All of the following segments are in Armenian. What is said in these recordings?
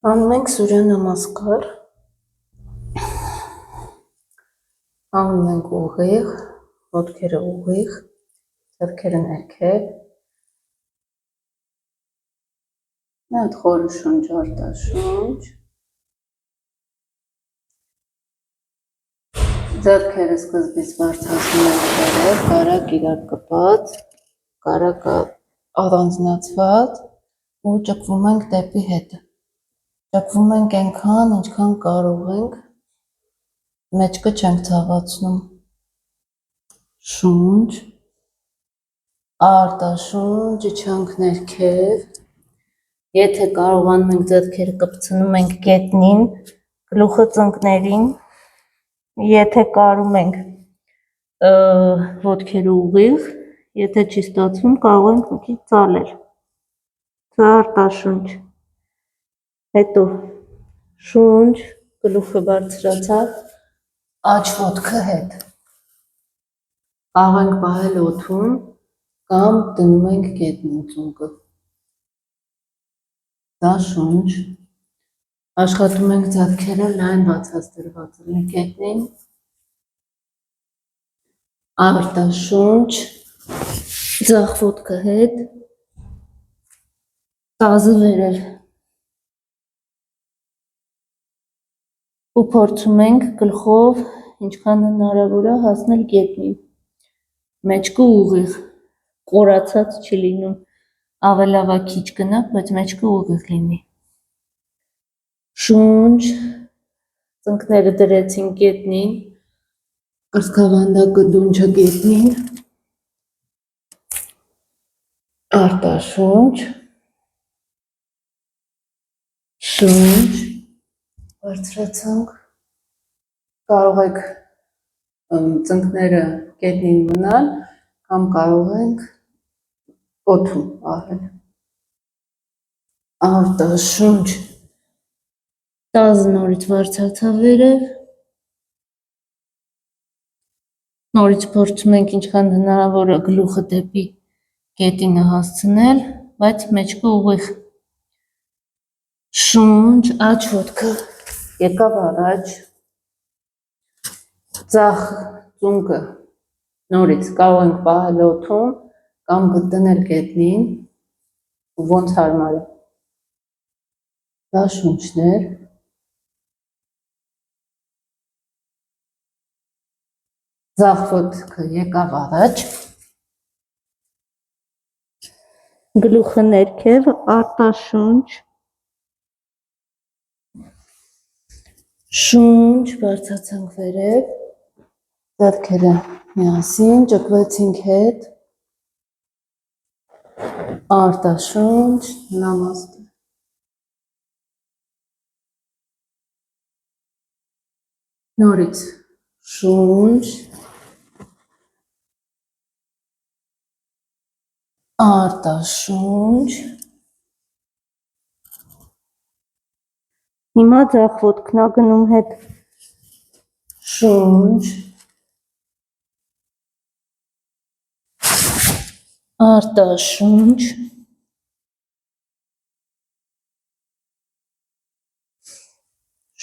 Անում ենք սուրյա նամազկար, անում ենք ուղիղ, ոտքերը ուղիղ, ձեռքերը ներքև, մի հատ խորը շունչ, արտաշունչ, ձեռքերը սկզբից բարձրացնում ենք վերև, կարակ իրար կպած, կարակը առանձնացված ու ճկվում ենք դեպի հետը, ճկվում ենք այնքան, ինչքան կարող ենք, մեջքը չենք ցավացնում, շունչ, արտաշունչ, իջանք ներքև, եթե կարողանում ենք ձեռքերը կպցնում ենք գետնին, գլուխը ծնկներին, եթե կարում ենք ոտքերը ուղիղ, եթե չի ստացվում կարող ենք մի քիչ ծալել, սա արտաշունչ, հետո շունչ, գլուխը բարձրացավ, աջ ոտքը հետ, կարող ենք պահել օդում կամ դնում ենք գետնին ծունկը, դա շունչ, աշխատում ենք ձեռքերը լայն բացած դրված լինի գետնին, արտաշունչ, ձախ ոտքը հետ, տազը վերև ու փորձում ենք գլխով ինչքան հնարավոր է հասնել գետնին, մեջքը ուղիղ, կորացած չի լինում, ավելավա քիչ գնաք, բայց մեջքը ուղիղ լինի, շունչ, ծնկները դրեցին գետնին, կրծքավանդակը դունչը գետնին, արտաշունչ, շունչ, բարձրացանք, կարող եք ծնկները գետնին մնալ, կամ կարող ենք օդում պահել, արտաշունչ, տազը նորից բարձրացավ վերև, նորից փորձում ենք ինչքան հնարավոր է գլուխը դեպի գետինը հասցնել, բայց մեջքը ուղիղ, շունչ, աջ ոտքը եկավ առաջ, ձախ ծունկը նորից կարող ենք պահել օդում կամ դնել գետնին, ոնց հարմար է, դա շունչներ, ձախ ոտքը եկավ առաջ, գլուխը ներքև, արտաշունչ, շունչ, բարձրացանք վերև, ձեռքերը միասին, ճկվեցինք հետ, արտաշունչ, նամաստե, նորից շունչ, արտաշունչ, հիմա ձախ ոտքն ա գնում հետ, շունչ, արտաշունչ,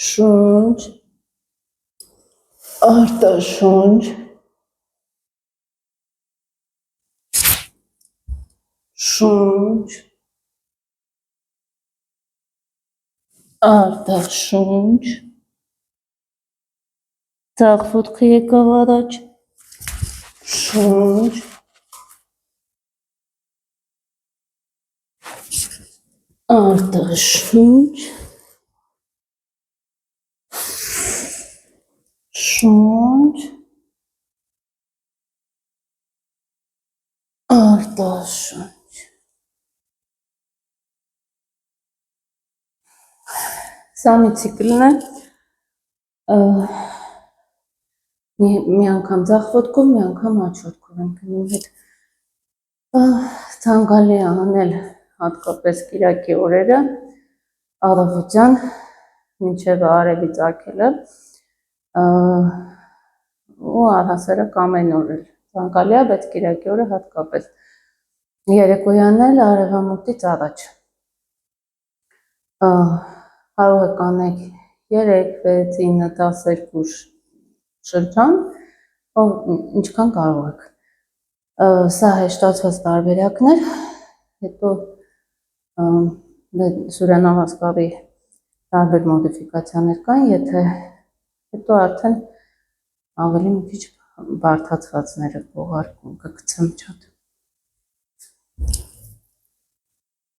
շունչ, արտաշունչ, շունչ, արտաշունչ, ձախ ոտքը եկավ առաջ, շունչ, արտաշունչ, շունչ, արտաշունչ, սա մի ցիկլն է, մի անգամ ձախ ոտքով, մի անգամ աջ ոտքով ենք գնում հետ, ցանկալի է անել հատկապես կիրակի օրերը, առավոտյան, մինչև արևի ծագելը, ու առհասարակ ամեն օր էլ ցանկալի է, բայց կիրակի օրը հատկապես, երեկոյան էլ արևամուտից առաջ, կարող եք անեք 3, 6, 9, 12 շրջան, ինչքան կարող եք։ Սա հեշտացված տարբերակներ, հետո սուրանավազ կավի տարբեր մոդիֆիկացիաներ կան, եթե հետո արդեն ավելի մի քիչ բարդացվածները կուղարկում կգցեմ չաթ։